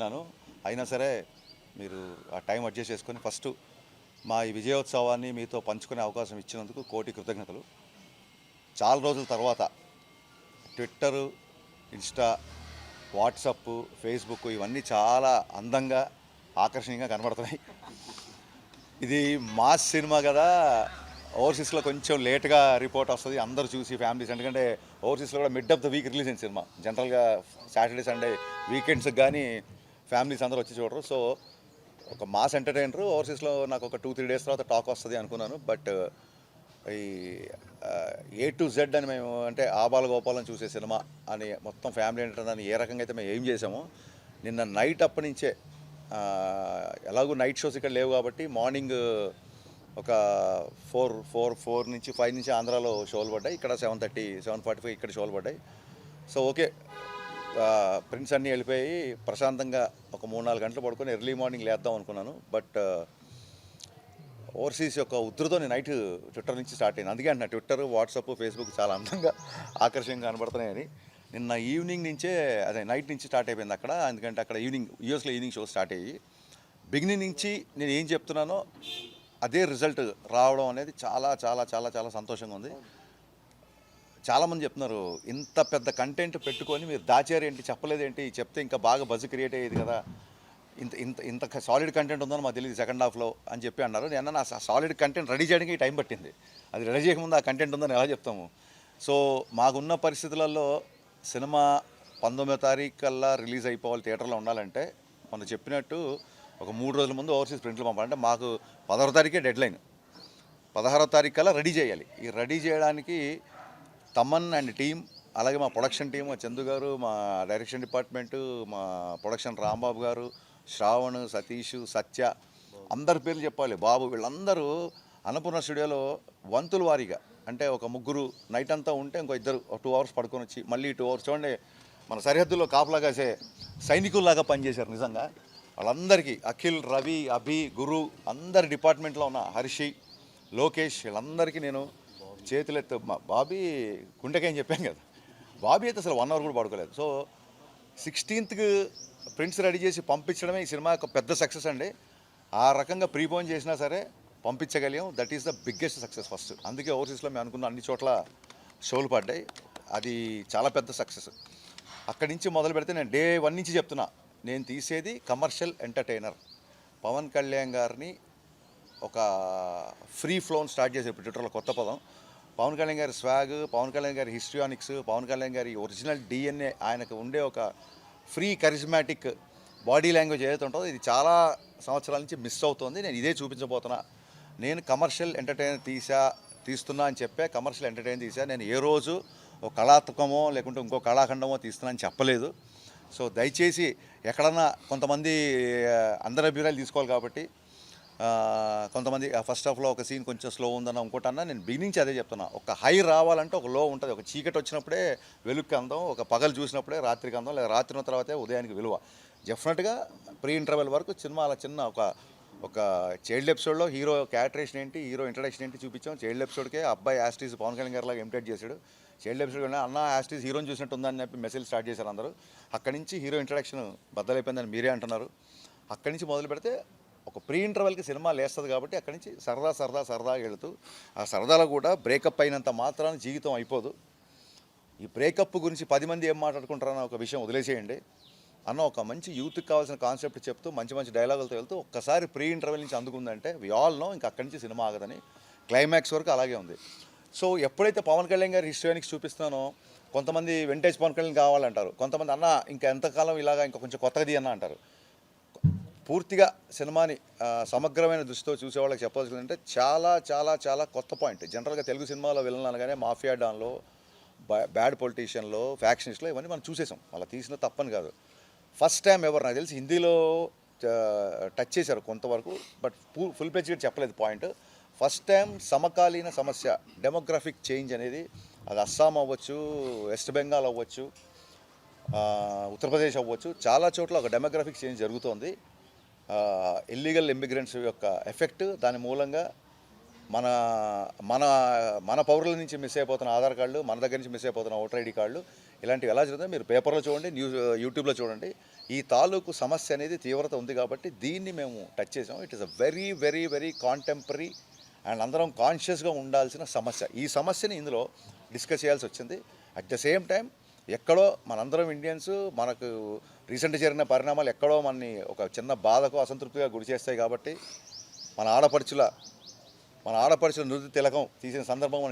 వెళ్ళాను. అయినా సరే మీరు ఆ టైం అడ్జస్ట్ చేసుకొని ఫస్ట్ మా ఈ విజయోత్సవాన్ని మీతో పంచుకునే అవకాశం ఇచ్చినందుకు కోటి కృతజ్ఞతలు. చాలా రోజుల తర్వాత ట్విట్టరు, ఇన్స్టా, వాట్సప్, ఫేస్బుక్ ఇవన్నీ చాలా అందంగా ఆకర్షణీయంగా కనబడుతున్నాయి. ఇది మాస్ సినిమా కదా, ఓవర్సీస్లో కొంచెం లేట్గా రిపోర్ట్ వస్తుంది అందరూ చూసి ఫ్యామిలీస్. ఎందుకంటే ఓవర్సీస్లో కూడా mid of the week release అయిన సినిమా. జనరల్గా సాటర్డే సండే వీకెండ్స్కి కానీ ఫ్యామిలీస్ అందరూ వచ్చి చూడరు. సో ఒక మాస్ ఎంటర్టైనర్ ఓవర్సీస్లో నాకు ఒక 2-3 డేస్ తర్వాత టాక్ వస్తుంది అనుకున్నాను. బట్ ఈ A to Z అని మేము అంటే ఆబాల గోపాలం చూసే సినిమా అని మొత్తం ఫ్యామిలీ ఎంటర్టైనర్ అని ఏ రకంగా అయితే మేము ఏం చేసామో నిన్న నైట్ అప్పటి నుంచే ఎలాగో నైట్ షోస్ ఇక్కడ లేవు కాబట్టి మార్నింగ్ ఒక 4 నుంచి 5 నుంచి ఆంధ్రాలో షోలు పడ్డాయి. ఇక్కడ 7:30, 7:45 ఇక్కడ షోలు పడ్డాయి. సో ఓకే, ప్రిన్స్ అన్నీ వెళ్ళిపోయి ప్రశాంతంగా ఒక 3-4 గంటలు పడుకొని ఎర్లీ మార్నింగ్ లేద్దాం అనుకున్నాను. బట్ ఓవర్సీస్ యొక్క ఉధృతం నైట్ ట్విట్టర్ నుంచి స్టార్ట్ అయింది. అందుకే అంటున్నా ట్విట్టర్, వాట్సాప్, ఫేస్బుక్ చాలా అందంగా ఆకర్షణీయంగా కనబడుతున్నాయని. నిన్న ఈవినింగ్ నుంచే అదే నైట్ నుంచి స్టార్ట్ అయిపోయింది అక్కడ. ఎందుకంటే అక్కడ యూఎస్లో ఈవినింగ్ షో స్టార్ట్ అయ్యి బిగినింగ్ నుంచి నేను ఏం చెప్తున్నానో అదే రిజల్ట్ రావడం అనేది చాలా చాలా చాలా చాలా సంతోషంగా ఉంది. చాలామంది చెప్తున్నారు ఇంత పెద్ద కంటెంట్ పెట్టుకొని మీరు దాచారేంటి, చెప్పలేదేంటి, చెప్తే ఇంకా బాగా బజ్ క్రియేట్ అయ్యేది కదా, ఇంత ఇంత ఇంత సాలిడ్ కంటెంట్ ఉందని మాకు తెలియదు సెకండ్ హాఫ్లో అని చెప్పి అన్నారు. నేను నా సాలిడ్ కంటెంట్ రెడీ చేయడానికి టైం పట్టింది. అది రెడీ చేయకముందు ఆ కంటెంట్ ఉందని ఎలా చెప్తాము? సో మాకున్న పరిస్థితులలో సినిమా 19వ తారీఖు కల్లా రిలీజ్ అయిపోవాలి, థియేటర్లో ఉండాలంటే మనం చెప్పినట్టు ఒక 3 రోజుల ముందు ఓవర్సీస్ ప్రింట్లు పంపాలంటే మాకు 16వ తారీఖే డెడ్ లైన్. 16వ తారీఖు కల్లా రెడీ చేయాలి. ఈ రెడీ చేయడానికి తమన్ అండ్ టీం, అలాగే మా ప్రొడక్షన్ టీం, మా చందు గారు, మా డైరెక్షన్ డిపార్ట్మెంటు, మా ప్రొడక్షన్ రాంబాబు గారు, శ్రావణ్, సతీష్, సత్య, అందరి పేర్లు చెప్పాలి, బాబు, వీళ్ళందరూ అన్నపూర్ణ స్టూడియోలో వంతుల వారీగా అంటే ఒక ముగ్గురు నైట్ అంతా ఉంటే ఇంకో ఇద్దరు 2 అవర్స్ పడుకొని వచ్చి మళ్ళీ 2 అవర్స్ చూడండి మన సరిహద్దుల్లో కాపలాగాసే సైనికుల్లాగా పనిచేశారు నిజంగా. వాళ్ళందరికీ అఖిల్, రవి, అభి, గురు, అందరి డిపార్ట్మెంట్లో ఉన్న హర్షి, లోకేష్, వీళ్ళందరికీ నేను చేతులెత్తు. బాబీ గుండెకేం చెప్పాను కదా, బాబీ అయితే అసలు 1 అవర్ కూడా పడుకోలేదు. సో 16th ప్రింట్స్ రెడీ చేసి పంపించడమే ఈ సినిమా యొక్క పెద్ద సక్సెస్ అండి. ఆ రకంగా ప్రీపోన్ చేసినా సరే పంపించగలిగాం. That is the biggest success first. అందుకే ఓవర్సీస్లో మేము అనుకున్న అన్ని చోట్ల షోలు పడ్డాయి. అది చాలా పెద్ద సక్సెస్. అక్కడి నుంచి మొదలు పెడితే నేను డే 1 నుంచి చెప్తున్నా, నేను తీసేది కమర్షియల్ ఎంటర్టైనర్. పవన్ కళ్యాణ్ గారిని ఒక ఫ్రీ ఫ్లోన్ స్టార్ట్ చేశారు ఇప్పుడు ట్విట్టర్లో, కొత్త పదం. పవన్ కళ్యాణ్ గారి స్వాగ్, పవన్ కళ్యాణ్ గారి హిస్ట్రియానిక్స్, పవన్ కళ్యాణ్ గారి ఒరిజినల్ DNA, ఆయనకు ఉండే ఒక ఫ్రీ కరిజ్మాటిక్ బాడీ లాంగ్వేజ్ ఏదైతే ఉంటుందో ఇది చాలా సంవత్సరాల నుంచి మిస్ అవుతుంది. నేను ఇదే చూపించబోతున్నా. నేను కమర్షియల్ ఎంటర్టైనర్ తీస్తున్నా అని చెప్పే కమర్షియల్ ఎంటర్టైనర్ తీసా. నేను ఏ రోజు ఒక కళాత్మకమో లేకుంటే ఇంకో కళాఖండమో తీస్తున్నా అని చెప్పలేదు. సో దయచేసి ఎక్కడన్నా కొంతమంది అందరి అభిప్రాయాలు తీసుకోవాలి కాబట్టి కొంతమంది ఫస్ట్ హాఫ్లో ఒక సీన్ కొంచెం స్లో ఉందన్న ఇంకోటన్నా, నేను బిగినించి అదే చెప్తున్నా. ఒక హై రావాలంటే ఒక లో ఉంటుంది. ఒక చీకటి వచ్చినప్పుడే వెలుక్కి అందం, ఒక పగలు చూసినప్పుడే రాత్రికి అందం, లేదా రాత్రి తర్వాతే ఉదయానికి విలువ. డెఫినెట్గా ప్రీ ఇంటర్వెల్ వరకు సినిమా అలా చిన్న ఒక చైల్డ్ ఎపిసోడ్లో హీరో క్యారెక్టరేషన్ ఏంటి, హీరో ఇంట్రడక్షన్ ఏంటి చూపించాం. చైల్డ్ ఎపిసోడ్కే అబ్బాయి యాస్టీస్ పవన్ కళ్యాణ్ గారిలాగా ఇమిటేట్ చేశాడు. చైల్డ్ ఎపిసోడ్ అన్న యాస్టీస్ హీరోని చూసినట్టు ఉందని చెప్పి మెసేజ్ స్టార్ట్ చేశారు అందరూ. అక్కడి నుంచి హీరో ఇంట్రడక్షన్ బద్దలైపోయిందని మీరే అంటున్నారు. అక్కడి నుంచి మొదలు పెడితే ఒక ప్రీ ఇంటర్వెల్కి సినిమా లేస్తుంది కాబట్టి అక్కడి నుంచి సరదాగా వెళుతూ ఆ సరదాలో కూడా బ్రేకప్ అయినంత మాత్రాన జీవితం అయిపోదు. ఈ బ్రేకప్ గురించి 10 మంది ఏం మాట్లాడుకుంటారన్న ఒక విషయం వదిలేసేయండి అన్న ఒక మంచి యూత్కి కావాల్సిన కాన్సెప్ట్ చెప్తూ మంచి డైలాగులతో వెళ్తూ ఒక్కసారి ప్రీ ఇంటర్వెల్ నుంచి అందుకుందంటే వి ఆల్ నో ఇంకా అక్కడి నుంచి సినిమా ఆగదని. క్లైమాక్స్ వరకు అలాగే ఉంది. సో ఎప్పుడైతే పవన్ కళ్యాణ్ గారి హిస్టరీకి చూపిస్తున్నానో కొంతమంది వింటేజ్ పవన్ కళ్యాణ్ కావాలంటారు, కొంతమంది అన్న ఇంకా ఎంతకాలం ఇలాగా ఇంకా కొంచెం కొత్తది అన్న అంటారు. పూర్తిగా సినిమాని సమగ్రమైన దృష్టితో చూసేవాళ్ళకి చెప్పాల్సిందంటే చాలా చాలా చాలా కొత్త పాయింట్. జనరల్గా తెలుగు సినిమాలో విలన్ అనగానే మాఫియా డాన్లో, బ్యాడ్ పొలిటీషియన్లో, ఫ్యాక్షనిస్ట్లో ఇవన్నీ మనం చూసేసాం. అలా తీసిన తప్పని కాదు. ఫస్ట్ టైం ఎవరు నాకు తెలిసి హిందీలో టచ్ చేశారు కొంతవరకు, బట్ ఫుల్ ప్లెజ్డ్గా చెప్పలేదు పాయింట్. ఫస్ట్ టైం సమకాలీన సమస్య డెమోగ్రాఫిక్ చేంజ్ అనేది, అది అస్సాం అవ్వచ్చు, వెస్ట్ బెంగాల్ అవ్వచ్చు, ఉత్తరప్రదేశ్ అవ్వచ్చు, చాలా చోట్ల ఒక డెమోగ్రాఫిక్ చేంజ్ జరుగుతోంది. ఇల్లీగల్ ఇమిగ్రెంట్స్ యొక్క ఎఫెక్ట్, దాని మూలంగా మన మన మన పౌరుల నుంచి మిస్ అయిపోతున్న ఆధార్ కార్డులు, మన దగ్గర నుంచి మిస్ అయిపోతున్న ఓటర్ ఐడి కార్డులు, ఇలాంటివి ఎలా జరుగుతుందో మీరు పేపర్లో చూడండి, యూట్యూబ్లో చూడండి. ఈ తాలూకు సమస్య అనేది తీవ్రత ఉంది కాబట్టి దీన్ని మేము టచ్ చేసాం. It is a very very very contemporary and అందరం కాన్షియస్గా ఉండాల్సిన సమస్య. ఈ సమస్యని ఇందులో డిస్కస్ చేయాల్సి వచ్చింది. అట్ ద సేమ్ టైం ఎక్కడో మనందరం ఇండియన్స్, మనకు రీసెంట్గా జరిగిన పరిణామాలు ఎక్కడో మనని ఒక చిన్న బాధకు అసంతృప్తిగా గురి చేస్తాయి కాబట్టి మన ఆడపడుచుల నృత్య తిలకం తీసిన సందర్భం